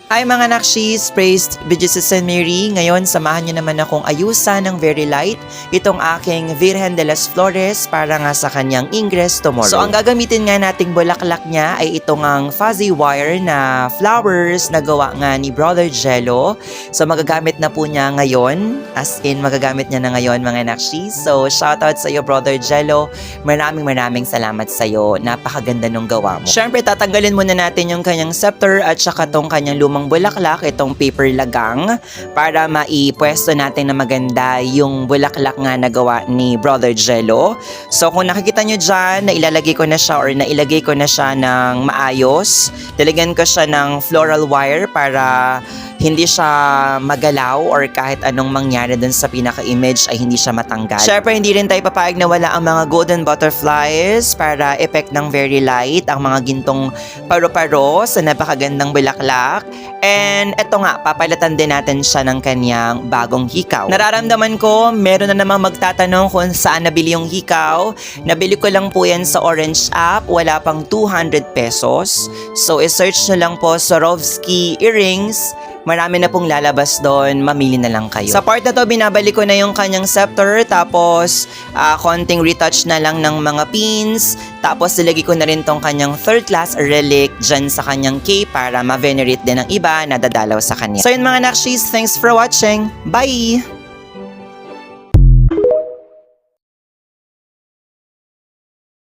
Ay mga nakshis, praised be Jesus and Mary. Ngayon, samahan niyo naman akong ayusan ng very light itong aking Virgen de las Flores para nga sa kanyang ingress tomorrow. So, ang gagamitin nga nating bulaklak niya ay itong ang fuzzy wire na flowers na gawa nga ni Brother Jello. So, magagamit na po niya ngayon. As in, magagamit niya na ngayon mga nakshis. So, shoutout sa iyo Brother Jello. Maraming salamat sa iyo. Napakaganda nung gawa mo. Siyempre, tatanggalin muna natin yung kanyang scepter at saka tong kanyang lumang bulaklak, itong paper lagang, para maipwesto natin na maganda yung bulaklak nga na gawa ni Brother Jello. So kung nakikita nyo dyan, nailagay ko na siya ng maayos. Talagyan ko siya ng floral wire para hindi siya magalaw or kahit anong mangyari dun sa pinaka-image ay hindi siya matanggal. Syempre, hindi rin tayo papayag na wala ang mga golden butterflies para effect ng very light, ang mga gintong paro-paro sa napakagandang bulaklak. And eto nga, papalatan din natin siya ng kanyang bagong hikaw. Nararamdaman ko, meron na namang magtatanong kung saan nabili yung hikaw. Nabili ko lang po yan sa Orange app, wala pang 200 pesos. So, isearch nyo lang po Swarovski earrings. Marami na pong lalabas doon, mamili na lang kayo. Sa part na to, binabalik ko na yung kanyang scepter, tapos konting retouch na lang ng mga pins, tapos nilagay ko na rin tong kanyang third class relic dyan sa kanyang cape para ma-venerate din ng iba na dadalaw sa kanya. So yun mga nakshis, thanks for watching. Bye!